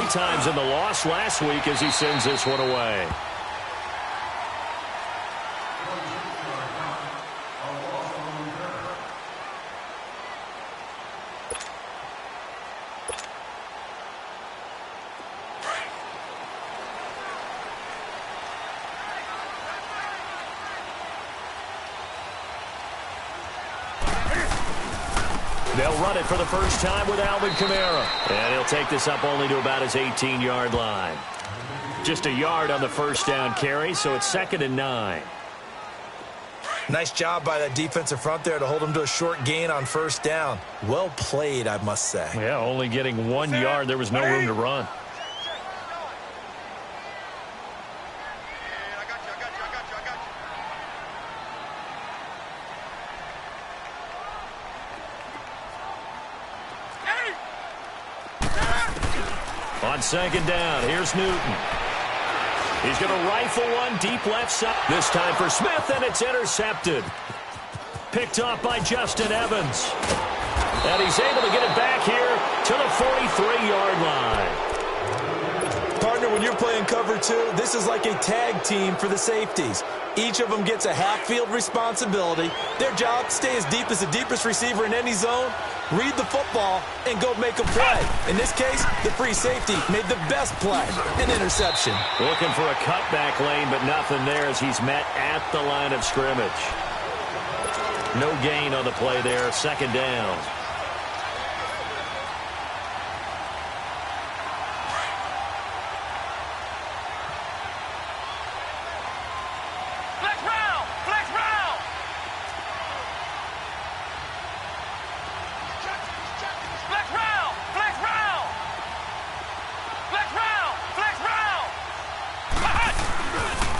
times in the loss last week as he sends this one away. They'll run it for the first time with Alvin Kamara. And he'll take this up only to about his 18-yard line. Just a yard on the first down carry, so it's 2nd and 9. Nice job by that defensive front there to hold him to a short gain on first down. Well played, I must say. Yeah, only getting 1 yard. There was no room to run. On 2nd down, here's Newton. He's going to rifle one deep left side. This time for Smith, and it's intercepted. Picked off by Justin Evans. And he's able to get it back here to the 43-yard line. Partner, when you're playing cover 2, this is like a tag team for the safeties. Each of them gets a half-field responsibility. Their job, stay as deep as the deepest receiver in any zone, read the football, and go make a play. In this case, the free safety made the best play, an interception. Looking for a cutback lane, but nothing there as he's met at the line of scrimmage. No gain on the play there, 2nd down.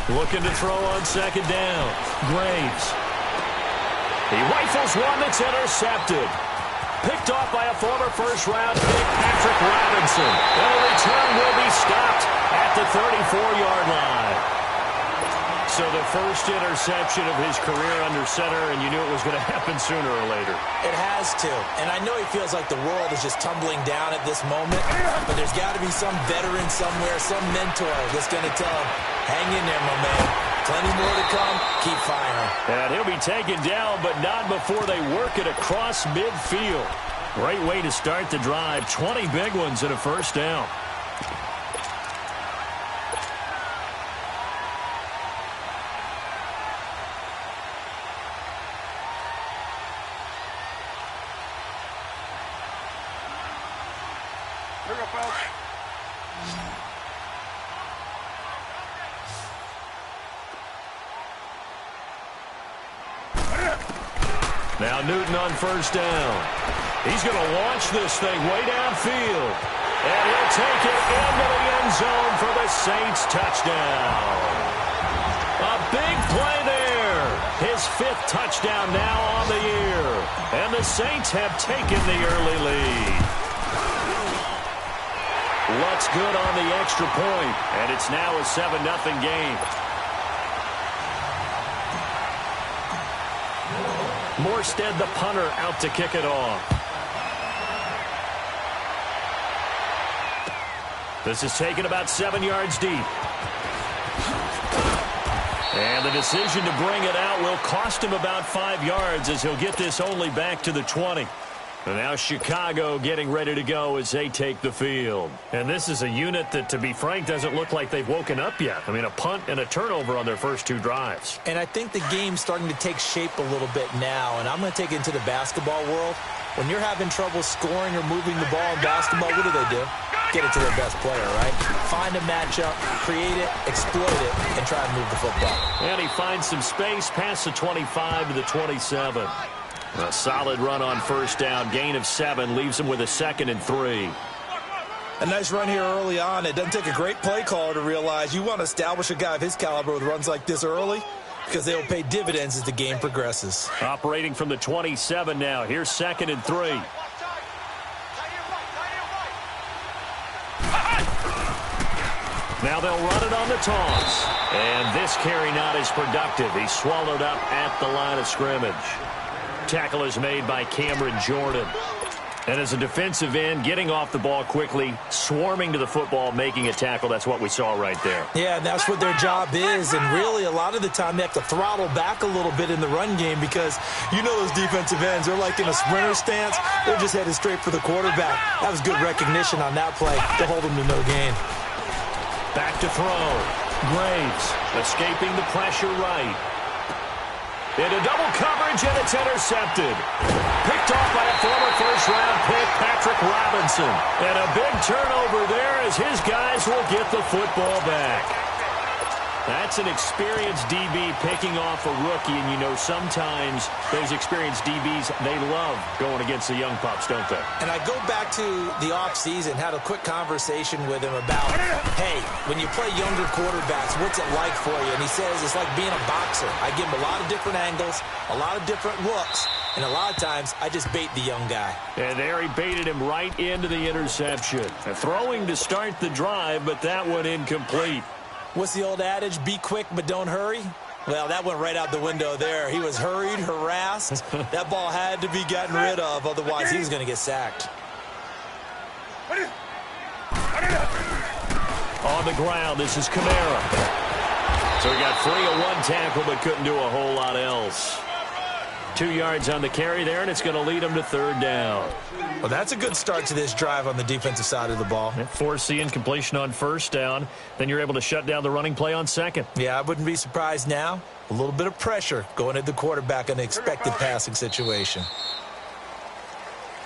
Looking to throw on 2nd down. Graves. He rifles one that's intercepted. Picked off by a former first-round pick, Patrick Robinson. And the return will be stopped at the 34-yard line. So the first interception of his career under center, and you knew it was going to happen sooner or later. It has to. And I know he feels like the world is just tumbling down at this moment, but there's got to be some veteran somewhere, some mentor that's going to tell him, hang in there, my man. Plenty more to come. Keep firing. And he'll be taken down, but not before they work it across midfield. Great way to start the drive. 20 big ones and a first down. Now Newton on first down. He's going to launch this thing way downfield. And he'll take it into the end zone for the Saints touchdown. A big play there. His 5th touchdown now on the year. And the Saints have taken the early lead. Looks good on the extra point. And it's now a 7-0 game. Morstead, the punter, out to kick it off. This is taken about 7 yards deep. And the decision to bring it out will cost him about 5 yards as he'll get this only back to the 20. And now Chicago getting ready to go as they take the field. And this is a unit that, to be frank, doesn't look like they've woken up yet. I mean, a punt and a turnover on their first 2 drives. And I think the game's starting to take shape a little bit now. And I'm going to take it into the basketball world. When you're having trouble scoring or moving the ball in basketball, what do? Get it to their best player, right? Find a matchup, create it, exploit it, and try and move the football. And he finds some space past the 25 to the 27. A solid run on first down. Gain of 7 leaves him with a 2nd and 3. A nice run here early on. It doesn't take a great play caller to realize you want to establish a guy of his caliber with runs like this early because they will pay dividends as the game progresses. Operating from the 27 now. Here's 2nd and 3. Now they'll run it on the toss. And this carry not as productive. He's swallowed up at the line of scrimmage. Tackle is made by Cameron Jordan. And as a defensive end, getting off the ball quickly, swarming to the football, making a tackle, that's what we saw right there. Yeah, and that's what their job is. And really, a lot of the time, they have to throttle back a little bit in the run game because you know those defensive ends, they're like in a sprinter stance. They're just headed straight for the quarterback. That was good recognition on that play to hold them to no gain. Back to throw. Graves escaping the pressure right. Into double coverage, and it's intercepted. Picked off by a former first-round pick, Patrick Robinson. And a big turnover there as his guys will get the football back. That's an experienced DB picking off a rookie, and you know sometimes those experienced DBs, they love going against the young pups, don't they? And I go back to the offseason, had a quick conversation with him about, hey, when you play younger quarterbacks, what's it like for you? And he says it's like being a boxer. I give him a lot of different angles, a lot of different looks, and a lot of times I just bait the young guy. And there he baited him right into the interception. Throwing to start the drive, but that one incomplete. What's the old adage? Be quick, but don't hurry? Well, that went right out the window there. He was hurried, harassed. That ball had to be gotten rid of, otherwise he was going to get sacked. On the ground, this is Kamara. So he got free of one tackle, but couldn't do a whole lot else. 2 yards on the carry there, and it's going to lead him to third down. Well, that's a good start to this drive on the defensive side of the ball. Force the incompletion on first down. Then you're able to shut down the running play on second. Yeah, I wouldn't be surprised now. A little bit of pressure going at the quarterback in an expected passing situation.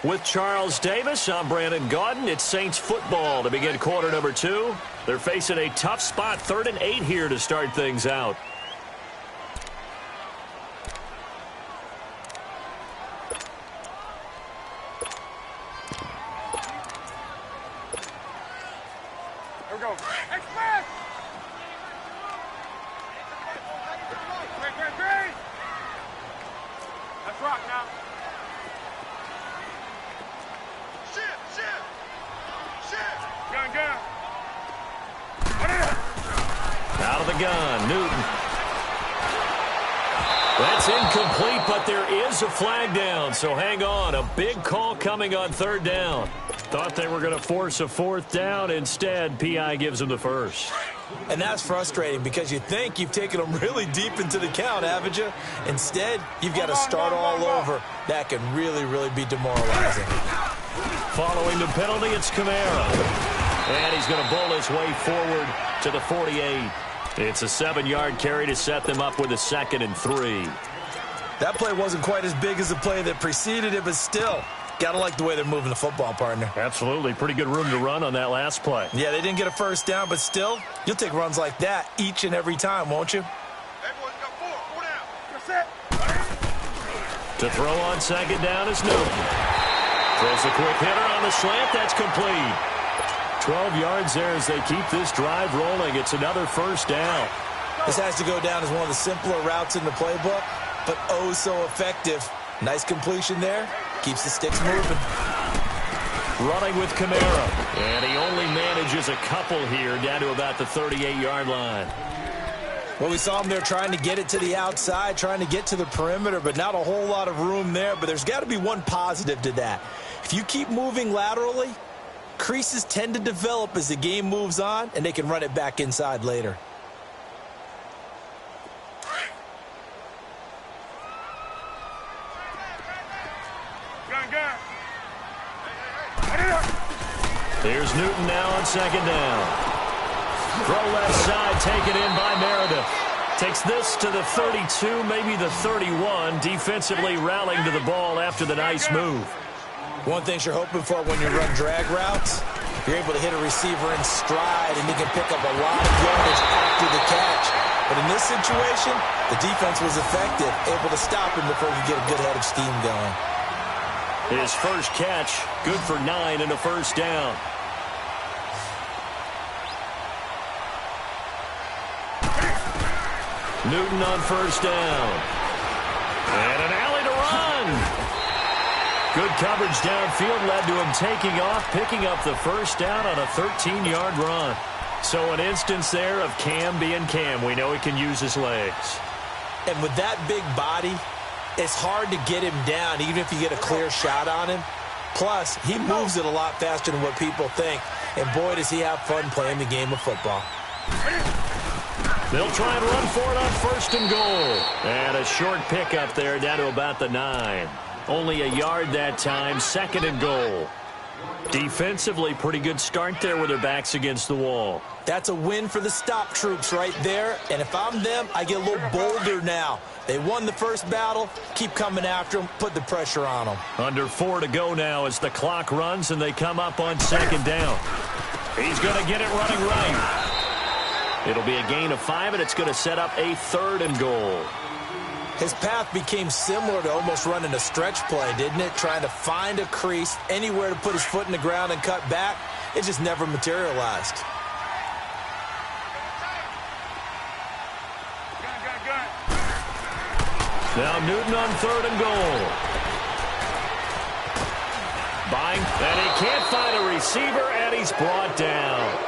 With Charles Davis, I'm Brandon Gaudin. It's Saints football to begin quarter number 2. They're facing a tough spot, 3rd and 8 here to start things out. Out of the gun, Newton. That's incomplete, but there is a flag down, so hang on. A big call coming on third down. Thought they were going to force a fourth down. Instead, P.I. gives them the first. And that's frustrating because you think you've taken them really deep into the count, haven't you? Instead, you've got to start all over. That can really, really be demoralizing. Following the penalty, it's Kamara. And he's going to bowl his way forward to the 48. It's a 7-yard carry to set them up with a 2nd and 3. That play wasn't quite as big as the play that preceded it, but still, got to like the way they're moving the football, partner. Absolutely. Pretty good room to run on that last play. Yeah, they didn't get a first down, but still, you'll take runs like that each and every time, won't you? To throw on second down is Newton. Throws a quick hitter on the slant. That's complete. 12 yards there as they keep this drive rolling. It's another first down. This has to go down as one of the simpler routes in the playbook, but oh so effective. Nice completion there. Keeps the sticks moving. Running with Kamara. And he only manages a couple here down to about the 38-yard line. Well, we saw him there trying to get it to the outside, trying to get to the perimeter, but not a whole lot of room there. But there's got to be one positive to that. If you keep moving laterally, creases tend to develop as the game moves on, and they can run it back inside later. Here's Newton now on second down. Throw left side, taken in by Meredith. Takes this to the 32, maybe the 31, defensively rallying to the ball after the nice move. One thing you're hoping for when you run drag routes, you're able to hit a receiver in stride, and he can pick up a lot of yardage after the catch. But in this situation, the defense was effective, able to stop him before he could get a good head of steam going. His first catch, good for 9 and a first down. Newton on first down. And an alley to run. Good coverage downfield led to him taking off, picking up the first down on a 13-yard run. So an instance there of Cam being Cam. We know he can use his legs. And with that big body, it's hard to get him down, even if you get a clear shot on him. Plus, he moves it a lot faster than what people think. And boy, does he have fun playing the game of football. They'll try and run for it on 1st and goal. And a short pickup there down to about the 9. Only a yard that time, 2nd and goal. Defensively, pretty good start there with their backs against the wall. That's a win for the stop troops right there. And if I'm them, I get a little bolder now. They won the first battle. Keep coming after them. Put the pressure on them. Under 4 to go now as the clock runs and they come up on 2nd down. He's going to get it running right. It'll be a gain of 5, and it's going to set up a 3rd and goal. His path became similar to almost running a stretch play, didn't it? Trying to find a crease, anywhere to put his foot in the ground and cut back. It just never materialized. Now Newton on 3rd and goal. Buying, and he can't find a receiver, and he's brought down.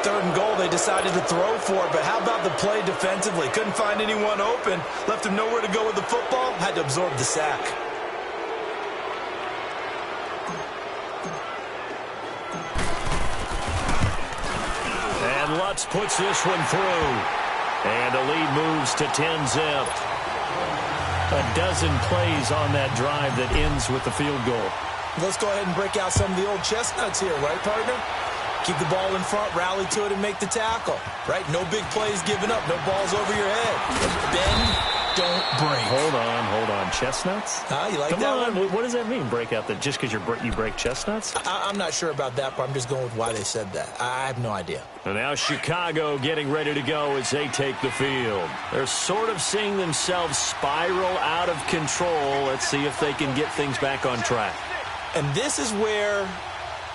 3rd and goal, they decided to throw for it, but how about the play defensively? Couldn't find anyone open, left him nowhere to go with the football, had to absorb the sack. And Lutz puts this one through. And the lead moves to 10-zip. A dozen plays on that drive that ends with the field goal. Let's go ahead and break out some of the old chestnuts here, right, partner? Keep the ball in front, rally to it, and make the tackle. Right? No big plays given up. No balls over your head. Bend, don't break. Hold on. Chestnuts? You like Come that on. one? What does that mean, break out? Just because you break chestnuts? I'm not sure about that, but I'm just going with why they said that. I have no idea. And now Chicago getting ready to go as they take the field. They're sort of seeing themselves spiral out of control. Let's see if they can get things back on track. And this is where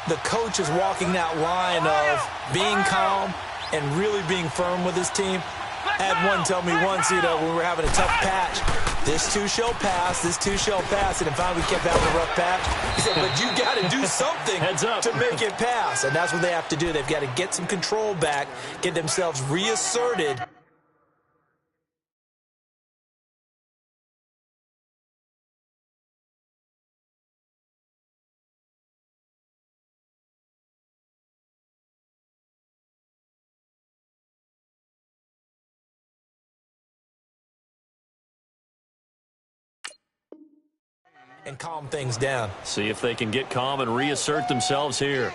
the coach is walking that line of being calm and really being firm with his team. I had one tell me once, when we were having a tough patch, this too shall pass, and finally we kept having a rough patch. He said, but you got to do something Heads up. to make it pass, and that's what they have to do. They've got to get some control back, get themselves reasserted. And calm things down. See if they can get calm and reassert themselves here.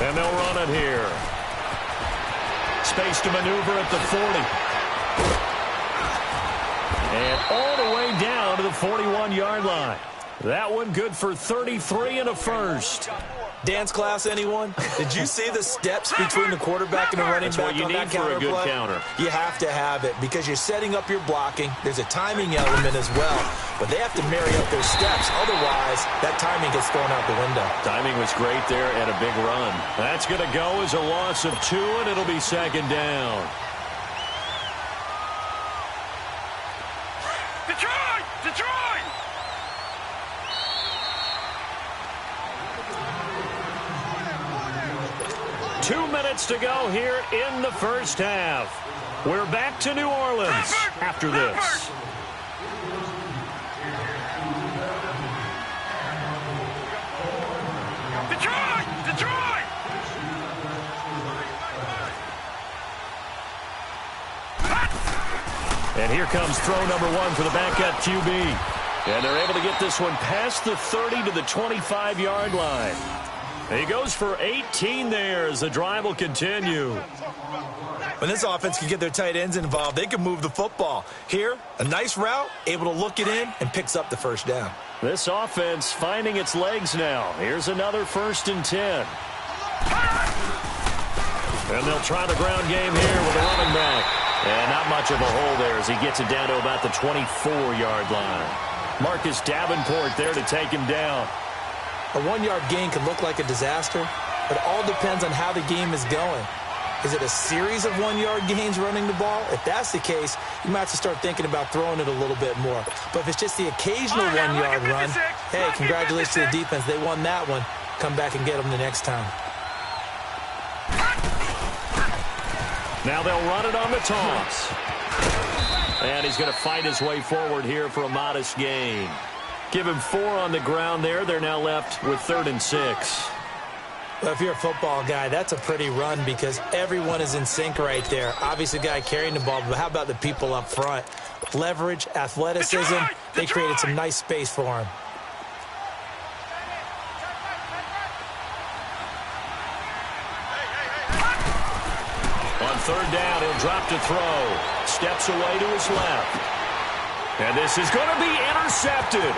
And they'll run it here. Space to maneuver at the 40. And all the way down to the 41-yard line. That one good for 33 and a first. Dance class, anyone? Did you see the steps between the quarterback and the running back on that counter play? That's what you need for a good counter. You have to have it because you're setting up your blocking. There's a timing element as well, but they have to marry up those steps. Otherwise, that timing gets thrown out the window. Timing was great there and a big run. That's going to go as a loss of 2, and it'll be 2nd down. Detroit! 2 minutes to go here in the first half. We're back to New Orleans after this. Detroit! And here comes throw number 1 for the backup QB. And they're able to get this one past the 30 to the 25-yard line. He goes for 18 there as the drive will continue. When this offense can get their tight ends involved, they can move the football. Here, a nice route, able to look it in, and picks up the first down. This offense finding its legs now. Here's another 1st and 10. And they'll try the ground game here with the running back. And not much of a hole there as he gets it down to about the 24-yard line. Marcus Davenport there to take him down. A 1-yard gain can look like a disaster, but it all depends on how the game is going. Is it a series of 1-yard gains running the ball? If that's the case, you might have to start thinking about throwing it a little bit more. But if it's just the occasional 1-yard run, hey, congratulations to the defense. They won that one. come back and get them the next time. Now they'll run it on the toss. And he's going to fight his way forward here for a modest gain. Give him 4 on the ground there. They're now left with 3rd and 6. Well, if you're a football guy, that's a pretty run because everyone is in sync right there. Obviously, the guy carrying the ball, but how about the people up front? Leverage, athleticism, they created some nice space for him. On 3rd down, he'll drop to throw. Steps away to his left. And this is going to be intercepted.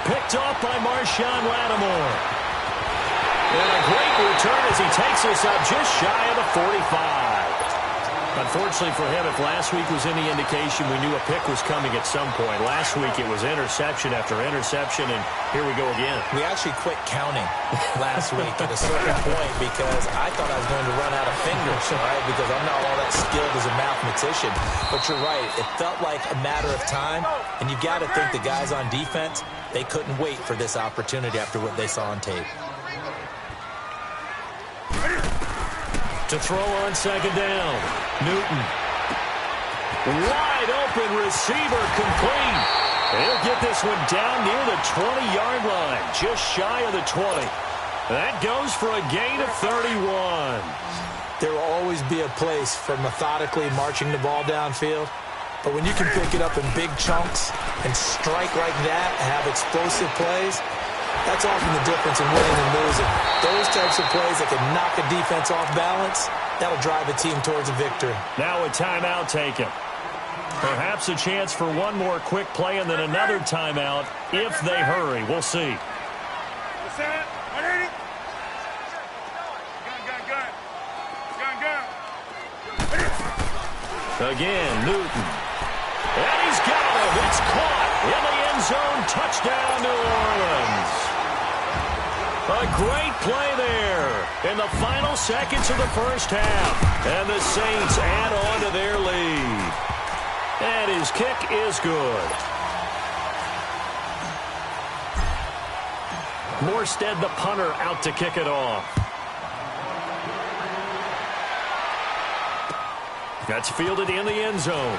Picked off by Marshawn Lattimore. And a great return as he takes us up just shy of the 45. Unfortunately for him, if last week was any indication, we knew a pick was coming at some point. Last week it was interception after interception, and here we go again. We actually quit counting last week at a certain point because I thought I was going to run out of fingers, right? Because I'm not all that skilled as a mathematician. But you're right. It felt like a matter of time, and you got to think the guys on defense, they couldn't wait for this opportunity after what they saw on tape. To throw on 2nd down. Newton. Wide open receiver complete. He'll get this one down near the 20-yard line, just shy of the 20. That goes for a gain of 31. There will always be a place for methodically marching the ball downfield. But when you can pick it up in big chunks and strike like that, have explosive plays, that's often the difference in winning and losing. Those types of plays that can knock a defense off balance, that'll drive a team towards a victory. Now a timeout taken. Perhaps a chance for one more quick play and then another timeout if they hurry. We'll see. Again, Newton. And he's got him. It's caught in the end zone. Touchdown, New Orleans. A great play there in the final seconds of the first half. And the Saints add on to their lead. And his kick is good. Morstead, the punter, out to kick it off. That's fielded in the end zone.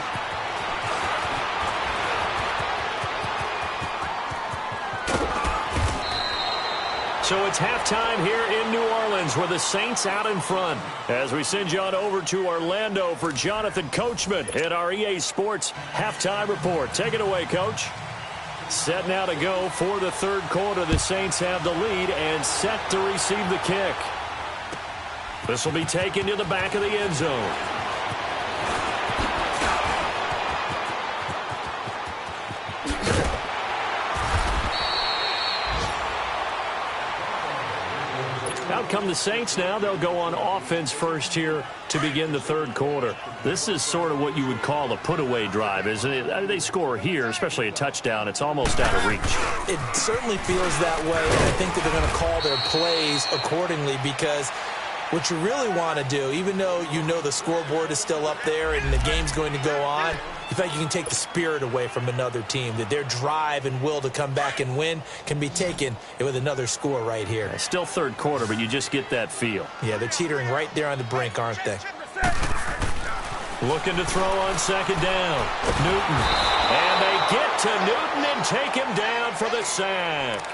So it's halftime here in New Orleans with the Saints out in front. As we send you on over to Orlando for Jonathan Coachman at our EA Sports Halftime Report. Take it away, Coach. Set now to go for the 3rd quarter. The Saints have the lead and set to receive the kick. This will be taken to the back of the end zone. Out come the Saints now. They'll go on offense first here to begin the 3rd quarter. This is sort of what you would call a put-away drive, isn't it? They score here, especially a touchdown. It's almost out of reach. It certainly feels that way, and I think that they're going to call their plays accordingly because what you really want to do, even though you know the scoreboard is still up there and the game's going to go on, you feel like you can take the spirit away from another team, that their drive and will to come back and win can be taken with another score right here. It's still 3rd quarter, but you just get that feel. Yeah, they're teetering right there on the brink, aren't they? Looking to throw on 2nd down. Newton. And they get to Newton and take him down for the sack.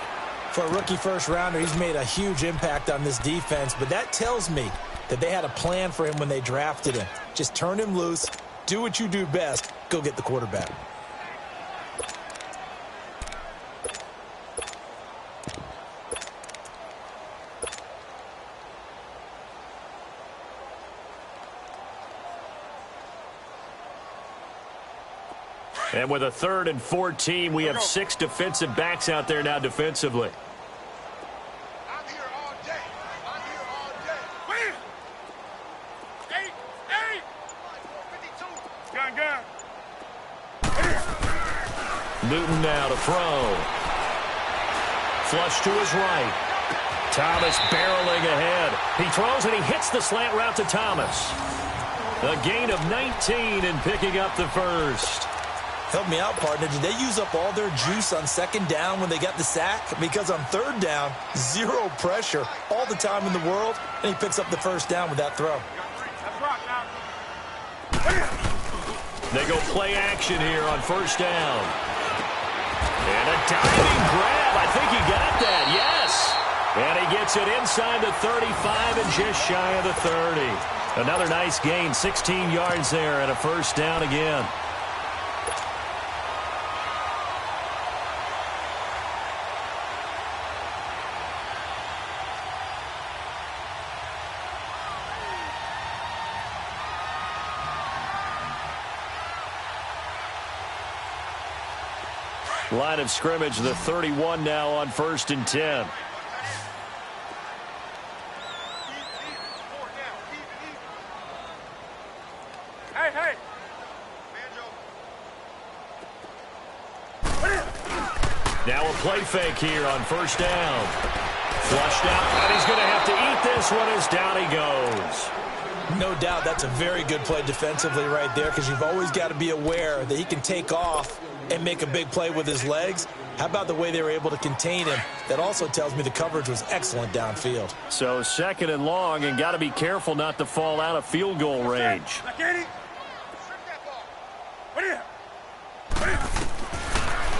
For a rookie first-rounder, he's made a huge impact on this defense, but that tells me that they had a plan for him when they drafted him. Just turn him loose, do what you do best, go get the quarterback. And with a 3rd and 14, we have 6 defensive backs out there now defensively. I'm here all day. I'm here all day. Win! 8. 52. Gun. Newton now to throw. Flush to his right. Thomas barreling ahead. He throws and he hits the slant route to Thomas. A gain of 19 and picking up the first. Help me out, partner. Did they use up all their juice on second down when they got the sack? Because on third down, zero pressure, all the time in the world, and he picks up the first down with that throw. They go play action here on first down. And a diving grab. I think he got that, yes. And he gets it inside the 35 and just shy of the 30. Another nice gain, 16 yards there and a first down again. Line of scrimmage, the 31 now on 1st and 10. Hey. Now a play fake here on first down. Flushed out, and he's going to have to eat this one as down he goes. No doubt that's a very good play defensively right there, because you've always got to be aware that he can take off and make a big play with his legs. How about the way they were able to contain him? That also tells me the coverage was excellent downfield. So 2nd and long, and got to be careful not to fall out of field goal range.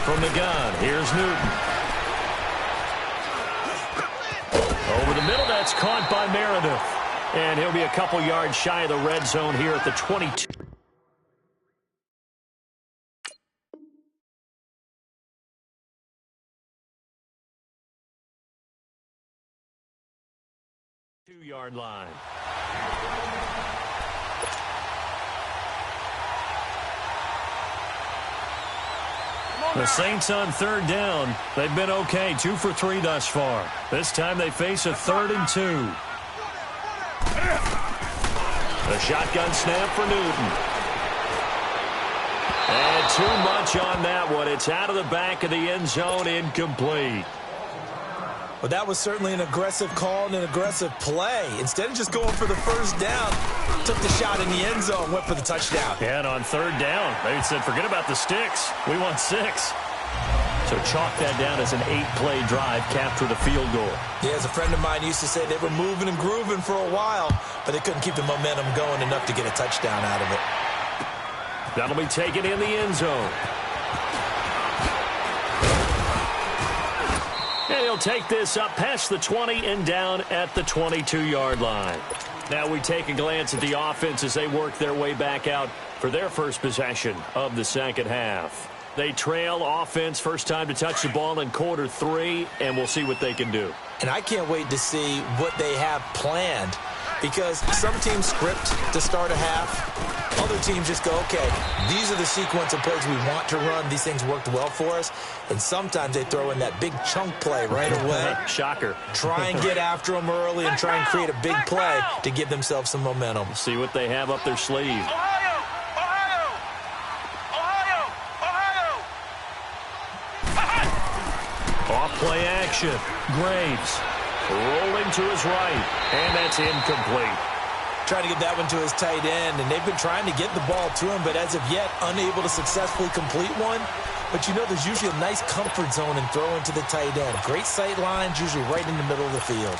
From the gun, here's Newton. Over the middle, that's caught by Meredith. And he'll be a couple yards shy of the red zone here at the 22. Two-yard line. The Saints on third down. They've been okay, 2 for 3 thus far. This time they face a 3rd and 2. The shotgun snap for Newton. And too much on that one. It's out of the back of the end zone, incomplete. Well, that was certainly an aggressive call and an aggressive play. Instead of just going for the first down, took the shot in the end zone, went for the touchdown. Yeah, and on third down, they said, forget about the sticks. We want 6. So chalk that down as an 8-play drive, capture the field goal. Yeah, as a friend of mine used to say, they were moving and grooving for a while, but they couldn't keep the momentum going enough to get a touchdown out of it. That'll be taken in the end zone. And he'll take this up past the 20 and down at the 22-yard line. Now we take a glance at the offense as they work their way back out for their first possession of the second half. They trail offense, first time to touch the ball in quarter 3, and we'll see what they can do. And I can't wait to see what they have planned, because some teams script to start a half. Other teams just go, okay, these are the sequence of plays we want to run. These things worked well for us. And sometimes they throw in that big chunk play right away. Shocker. Try and get after them early and try and create a big play to give themselves some momentum. See what they have up their sleeve. Off play action. Graves rolling to his right, and that's incomplete. Trying to get that one to his tight end, and they've been trying to get the ball to him, but as of yet, unable to successfully complete one. But you know, there's usually a nice comfort zone in throwing to the tight end. Great sight lines, usually right in the middle of the field.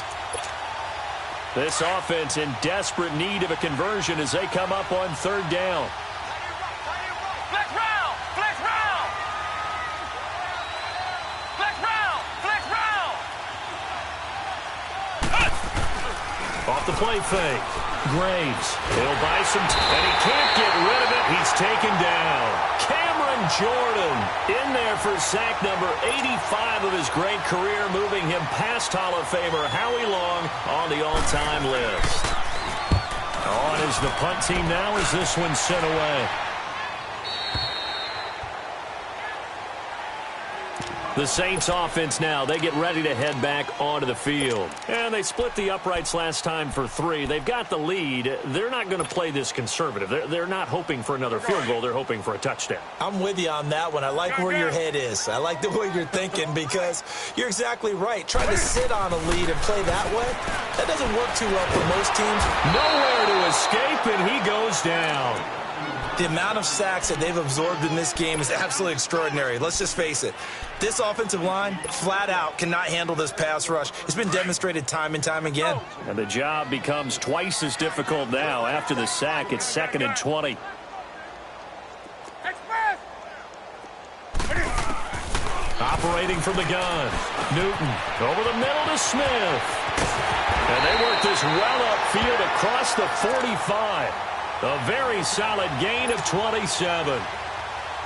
This offense in desperate need of a conversion as they come up on third down. Off the play fake. Graves. He'll buy some and he can't get rid of it. He's taken down. Cameron Jordan in there for sack number 85 of his great career, moving him past Hall of Famer Howie Long on the all-time list. On is the punt team now as this one's sent away. The Saints offense now, they get ready to head back onto the field. And they split the uprights last time for 3. They've got the lead. They're not going to play this conservative. They're not hoping for another field goal. They're hoping for a touchdown. I'm with you on that one. I like where your head is. I like the way you're thinking, because you're exactly right. Trying to sit on a lead and play that way, that doesn't work too well for most teams. Nowhere to escape, and he goes down. The amount of sacks that they've absorbed in this game is absolutely extraordinary. Let's just face it. This offensive line, flat out, cannot handle this pass rush. It's been demonstrated time and time again. And the job becomes twice as difficult now. After the sack, it's 2nd and 20. Operating from the gun. Newton over the middle to Smith. And they work this well upfield across the 45. A very solid gain of 27.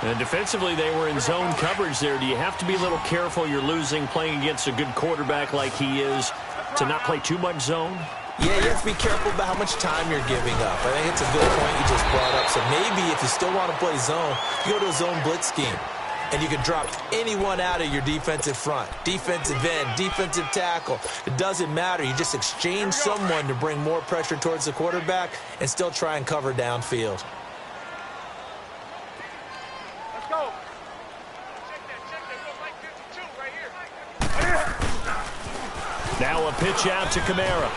And defensively, they were in zone coverage there. Do you have to be a little careful you're losing playing against a good quarterback like he is to not play too much zone? Yeah, you have to be careful about how much time you're giving up. I think it's a good point you just brought up. So maybe if you still want to play zone, you go to a zone blitz scheme. And you can drop anyone out of your defensive front. Defensive end, defensive tackle. It doesn't matter. You just exchange someone to bring more pressure towards the quarterback and still try and cover downfield. Let's go. Check that. Look like 52 right here. Now a pitch out to Kamara.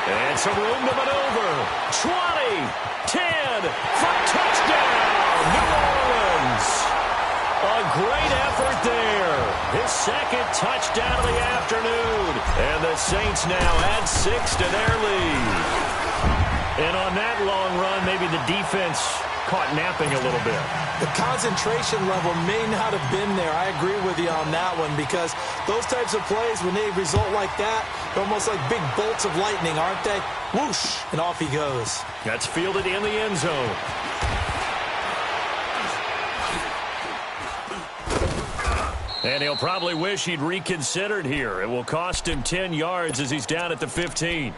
And some room to maneuver. 20, 10, for touchdown, New Orleans. A great effort there. His 2nd touchdown of the afternoon. And the Saints now add 6 to their lead. And on that long run, maybe the defense caught napping a little bit. The concentration level may not have been there. I agree with you on that one because those types of plays, when they result like that, they're almost like big bolts of lightning, aren't they? Whoosh, and off he goes. That's fielded in the end zone. And he'll probably wish he'd reconsidered here. It will cost him 10 yards as he's down at the 15.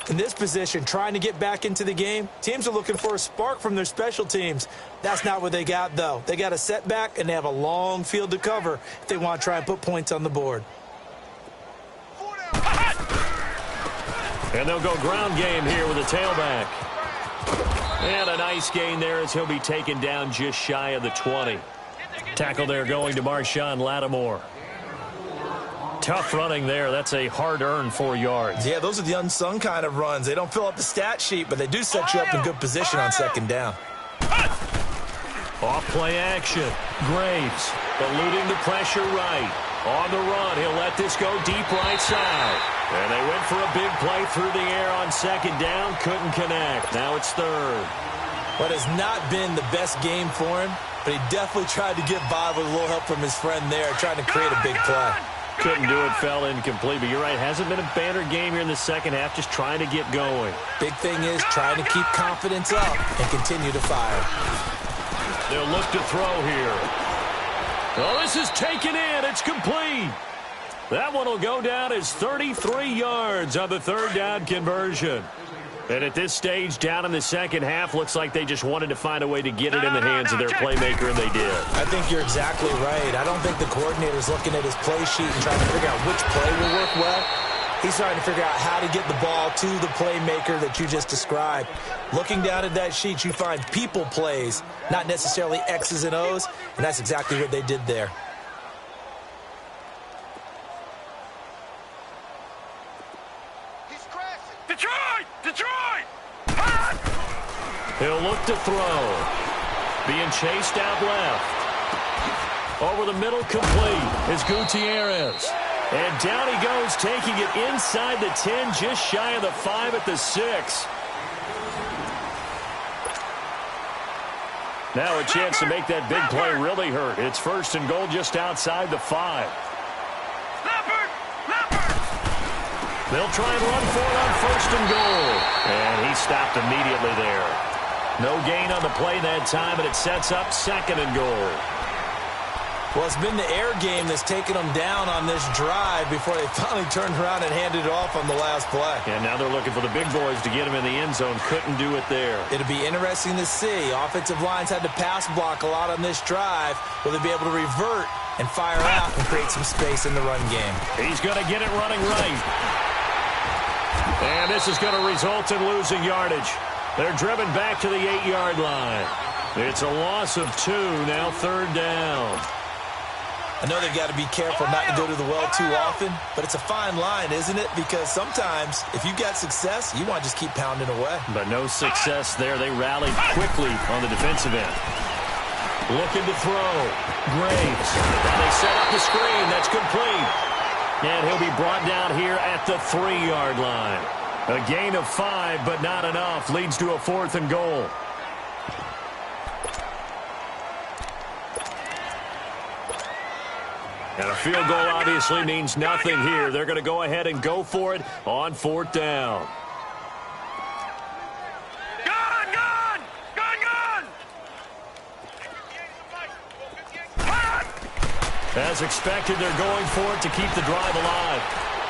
In this position, trying to get back into the game, teams are looking for a spark from their special teams. That's not what they got, though. They got a setback, and they have a long field to cover if they want to try and put points on the board. And they'll go ground game here with a tailback. And a nice gain there as he'll be taken down just shy of the 20. Tackle there going to Marshawn Lattimore. Tough running there. That's a hard-earned 4 yards. Yeah, those are the unsung kind of runs. They don't fill up the stat sheet, but they do set you up in good position on 2nd down. Off play action. Graves eluding the pressure right. On the run, he'll let this go deep right side. And they went for a big play through the air on 2nd down. Couldn't connect. Now it's 3rd. What has not been the best game for him, but he definitely tried to get by with a little help from his friend there, trying to create a big play. Couldn't do it, fell incomplete, but you're right, hasn't been a banner game here in the 2nd half, just trying to get going. Big thing is trying to keep confidence up and continue to fire. They'll look to throw here. Oh, this is taken in, it's complete. That one will go down as 33 yards on the 3rd down conversion. And at this stage, down in the 2nd half, looks like they just wanted to find a way to get it in the hands of their playmaker, and they did. I think you're exactly right. I don't think the coordinator's looking at his play sheet and trying to figure out which play will work well. He's trying to figure out how to get the ball to the playmaker that you just described. Looking down at that sheet, you find people plays, not necessarily X's and O's, and that's exactly what they did there. Detroit! He'll look to throw. Being chased out left. Over the middle, complete is Gutierrez. And down he goes, taking it inside the 10, just shy of the 5 at the 6. Now a chance to make that big play really hurt. It's 1st and goal just outside the 5. They'll try and run for it on 1st and goal. And he stopped immediately there. No gain on the play that time, and it sets up 2nd and goal. Well, it's been the air game that's taken them down on this drive before they finally turned around and handed it off on the last play. And now they're looking for the big boys to get him in the end zone. Couldn't do it there. It'll be interesting to see. Offensive lines had to pass block a lot on this drive. Will they be able to revert and fire out and create some space in the run game? He's going to get it running right. And this is going to result in losing yardage. They're driven back to the 8-yard line. It's a loss of 2, now 3rd down. I know they've got to be careful not to go to the well too often, but it's a fine line, isn't it? Because sometimes if you've got success, you want to just keep pounding away. But no success there. They rallied quickly on the defensive end. Looking to throw. Graves. And they set up the screen. That's complete. And he'll be brought down here at the 3-yard line. A gain of 5, but not enough. Leads to a 4th and goal. And a field goal obviously means nothing here. They're going to go ahead and go for it on 4th down. As expected, they're going for it to keep the drive alive.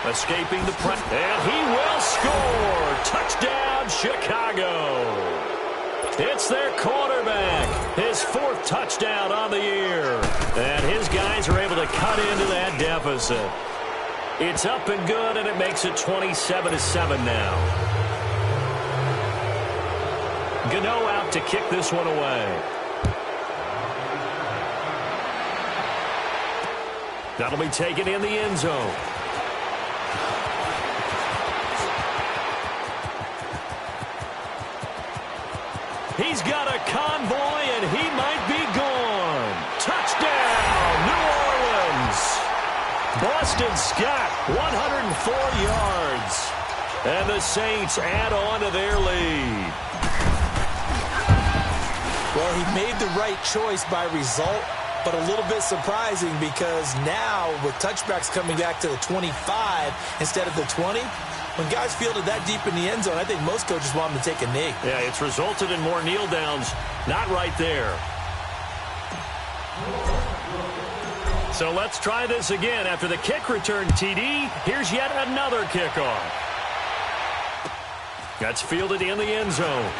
Escaping the press. And he will score. Touchdown, Chicago. It's their quarterback. His 4th touchdown on the year. And his guys are able to cut into that deficit. It's up and good, and it makes it 27-7 now. Gano out to kick this one away. That'll be taken in the end zone. He's got a convoy, and he might be gone. Touchdown, New Orleans. Boston Scott, 104 yards. And the Saints add on to their lead. Well, he made the right choice by result, but a little bit surprising because now with touchbacks coming back to the 25 instead of the 20, when guys fielded that deep in the end zone, I think most coaches want them to take a knee. Yeah, it's resulted in more kneel downs. Not right there. So let's try this again. After the kick return TD, here's yet another kickoff. That's fielded in the end zone.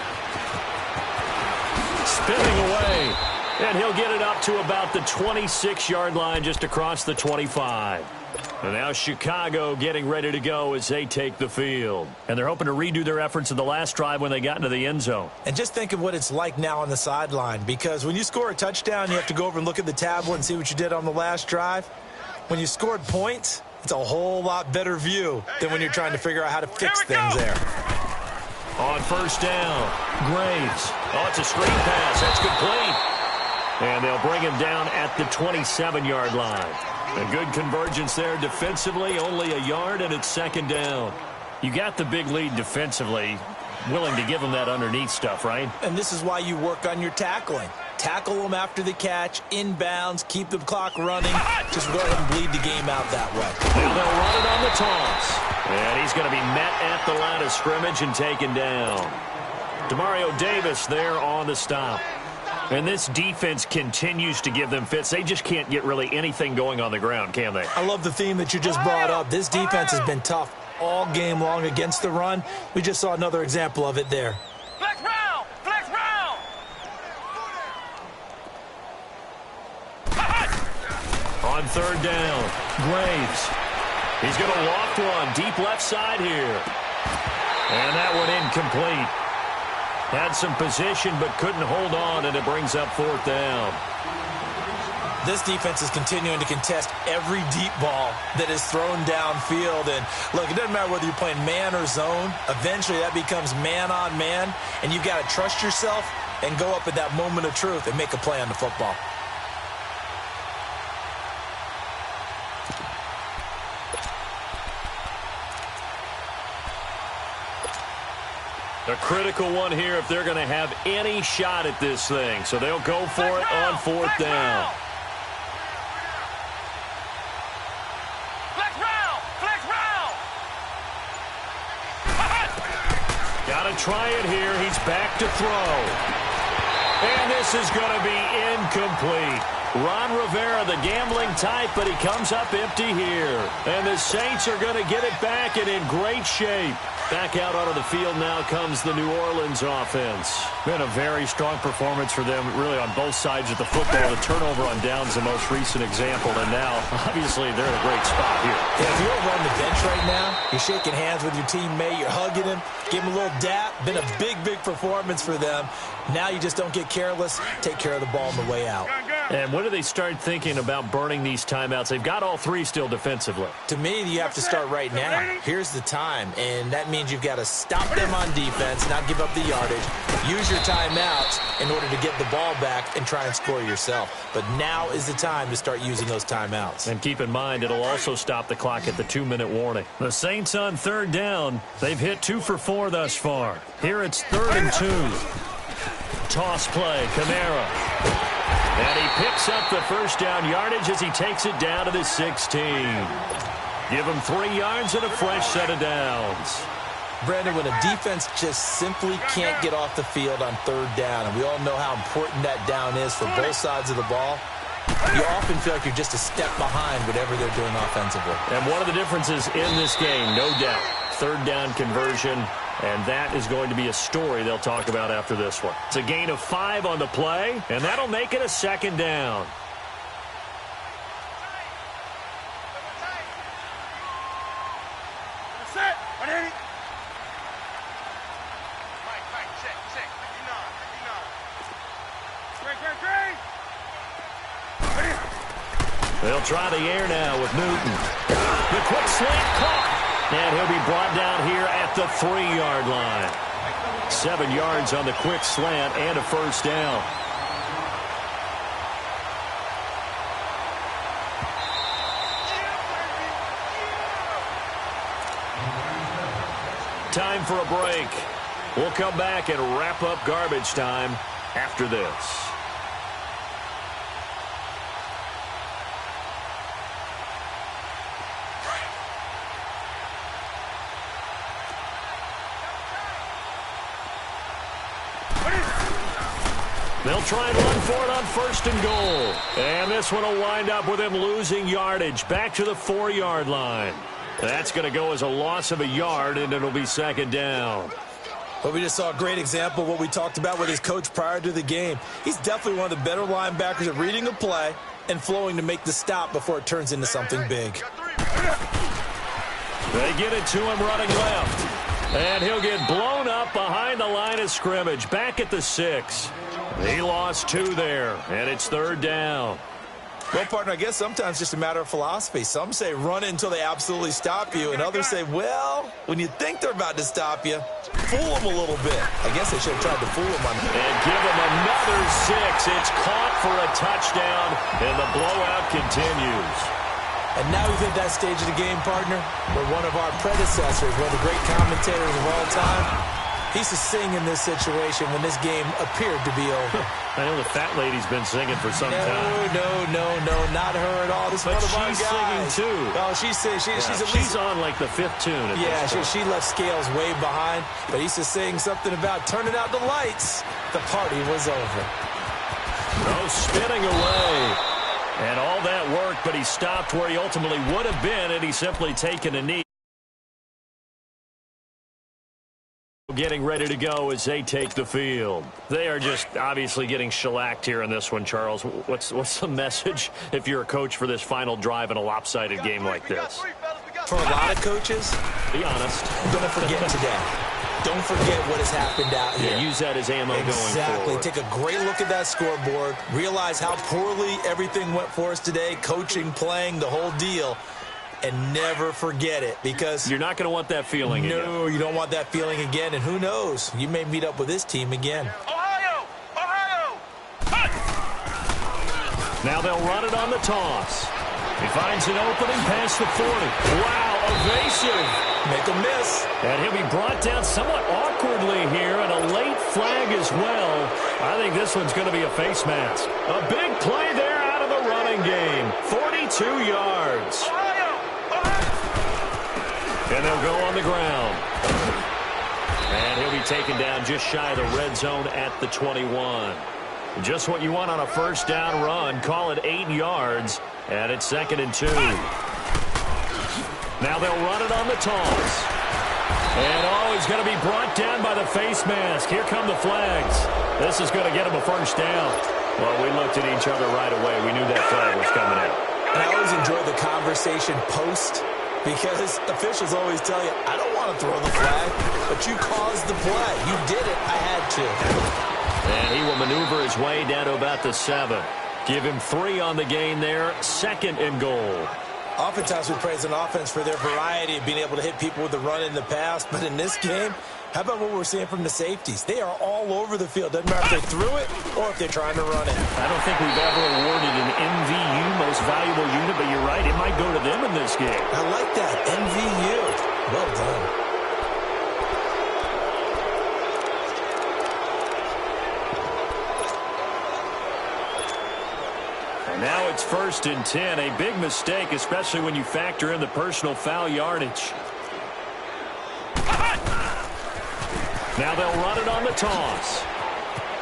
Spinning away. And he'll get it up to about the 26-yard line just across the 25. And now Chicago getting ready to go as they take the field. And they're hoping to redo their efforts in the last drive when they got into the end zone. And just think of what it's like now on the sideline, because when you score a touchdown, you have to go over and look at the tablet and see what you did on the last drive. When you scored points, it's a whole lot better view than when you're trying to figure out how to fix things there. On 1st down, Graves. Oh, it's a screen pass. That's complete. And they'll bring him down at the 27-yard line. A good convergence there defensively, only a yard, and it's 2nd down. You got the big lead defensively, willing to give them that underneath stuff, right? And this is why you work on your tackling. Tackle them after the catch, inbounds, keep the clock running. Just go ahead and bleed the game out that way. Now they'll run it on the toss. And he's going to be met at the line of scrimmage and taken down. Demario Davis there on the stop. And this defense continues to give them fits. They just can't get really anything going on the ground, can they? I love the theme that you just brought up. This defense has been tough all game long against the run. We just saw another example of it there. Flex round! Flex round! On 3rd down, Graves. He's going to loft one deep left side here. And that one incomplete. Had some position but couldn't hold on, and it brings up 4th down. This defense is continuing to contest every deep ball that is thrown downfield. And look, it doesn't matter whether you're playing man or zone. Eventually that becomes man on man, and you've got to trust yourself and go up at that moment of truth and make a play on the football. A critical one here if they're going to have any shot at this thing. So they'll go for it on 4th down. Flex round! Flex round! Got to try it here. He's back to throw. And this is going to be incomplete. Ron Rivera, the gambling type, but he comes up empty here. And the Saints are going to get it back and in great shape. Back out onto the field now comes the New Orleans offense. Been a very strong performance for them, really on both sides of the football. The turnover on downs the most recent example, and now, obviously, they're in a great spot here. Yeah, if you're over on the bench right now, you're shaking hands with your teammate, you're hugging him, give him a little dap. Been a big, big performance for them. Now you just don't get careless. Take care of the ball on the way out. And when do they start thinking about burning these timeouts? They've got all three still defensively. To me, you have to start right now. Here's the time, and that means you've got to stop them on defense, not give up the yardage, use your timeouts in order to get the ball back and try and score yourself. But now is the time to start using those timeouts. And keep in mind, it'll also stop the clock at the 2-minute warning. The Saints on third down. They've hit 2 for 4 thus far. Here it's 3rd and 2. Toss play, Kamara. And he picks up the first down yardage as he takes it down to the 16. Give him 3 yards and a fresh set of downs. Brandon, when a defense just simply can't get off the field on 3rd down, and we all know how important that down is for both sides of the ball, you often feel like you're just a step behind whatever they're doing offensively. And one of the differences in this game, no doubt, 3rd down conversion, and that is going to be a story they'll talk about after this one. It's a gain of 5 on the play, and that'll make it a 2nd down. They'll try the air now with Newton. The quick slant caught. And he'll be brought down here at the 3-yard line. 7 yards on the quick slant and a first down. Time for a break. We'll come back and wrap up garbage time after this. They'll try and run for it on 1st and goal. And this one will wind up with him losing yardage back to the 4-yard line. That's going to go as a loss of a yard, and it'll be 2nd down. But we just saw a great example of what we talked about with his coach prior to the game. He's definitely one of the better linebackers at reading a play and flowing to make the stop before it turns into something big. They get it to him running left. And he'll get blown up behind the line of scrimmage, back at the 6. He lost 2 there, and it's 3rd down. Well, partner, I guess sometimes it's just a matter of philosophy. Some say run it until they absolutely stop you, and others say, well, when you think they're about to stop you, fool them a little bit. I guess they should have tried to fool them on that. And give him another 6. It's caught for a touchdown, and the blowout continues. And now he's at that stage of the game, partner, where one of our predecessors, one of the great commentators of all time, he used to sing in this situation when this game appeared to be over. I know the fat lady's been singing for some time. No, not her at all. This is one of our guys. She's singing too. Oh, she's on like the 5th tune. She left Scales way behind, but he used to sing something about turning out the lights. The party was over. Oh, spinning away. And all that work, but he stopped where he ultimately would have been, and he's simply taken a knee. Getting ready to go as they take the field. They are just obviously getting shellacked here in this one, Charles. What's the message if you're a coach for this final drive in a lopsided game like this? For a lot of coaches, be honest, don't forget today. Don't forget what has happened out here. Yeah, use that as ammo going forward. Exactly. Take a great look at that scoreboard. Realize how poorly everything went for us today. Coaching, playing, the whole deal. And never forget it, because you're not going to want that feeling again. No, you don't want that feeling again. And who knows? You may meet up with this team again. Ohio! Now they'll run it on the toss. He finds an opening past the 40. Wow, evasive. Make a miss. And he'll be brought down somewhat awkwardly here, and a late flag as well. I think this one's going to be a face mask. A big play there out of the running game. 42 yards. And they'll go on the ground. And he'll be taken down just shy of the red zone at the 21. Just what you want on a first down run. Call it 8 yards. And it's 2nd and 2. Now they'll run it on the toss. And he's going to be brought down by the face mask. Here come the flags. This is going to get him a first down. Well, we looked at each other right away. We knew that flag was coming out. And I always enjoy the conversation post, because officials always tell you, I don't want to throw the flag, but you caused the play. You did it. I had to. And he will maneuver his way down to about the 7. Give him 3 on the gain there. 2nd and goal. Oftentimes we praise an offense for their variety of being able to hit people with the run in the pass. But in this game, how about what we're seeing from the safeties? They are all over the field. Doesn't matter if they threw it or if they're trying to run it. I don't think we've ever awarded an MVU, most valuable unit, but you're right, it might go to them in this game. I like that. MVU. Well done. And now it's 1st and 10. A big mistake, especially when you factor in the personal foul yardage. Now they'll run it on the toss.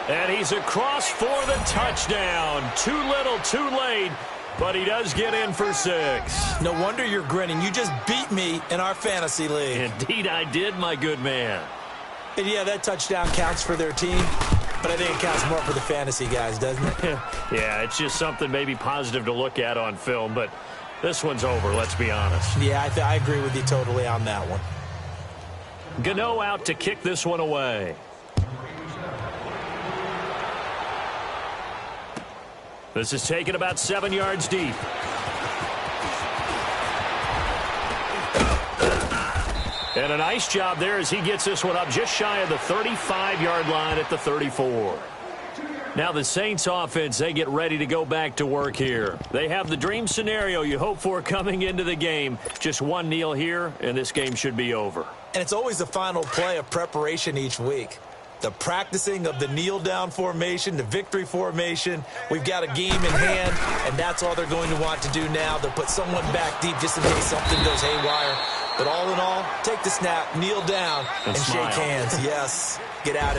And he's across for the touchdown. Too little, too late, but he does get in for 6. No wonder you're grinning. You just beat me in our fantasy league. Indeed I did, my good man. And yeah, that touchdown counts for their team, but I think it counts more for the fantasy guys, doesn't it? Yeah, it's just something maybe positive to look at on film, but this one's over, let's be honest. Yeah, I agree with you totally on that one. Gano out to kick this one away. This is taken about 7 yards deep. And a nice job there as he gets this one up just shy of the 35-yard line at the 34. Now the Saints offense, they get ready to go back to work here. They have the dream scenario you hope for coming into the game. Just one kneel here, and this game should be over. And it's always the final play of preparation each week. The practicing of the kneel-down formation, the victory formation. We've got a game in hand, and that's all they're going to want to do now. They'll put someone back deep just in case something goes haywire. But all in all, take the snap, kneel down, and shake hands. Yes, get out of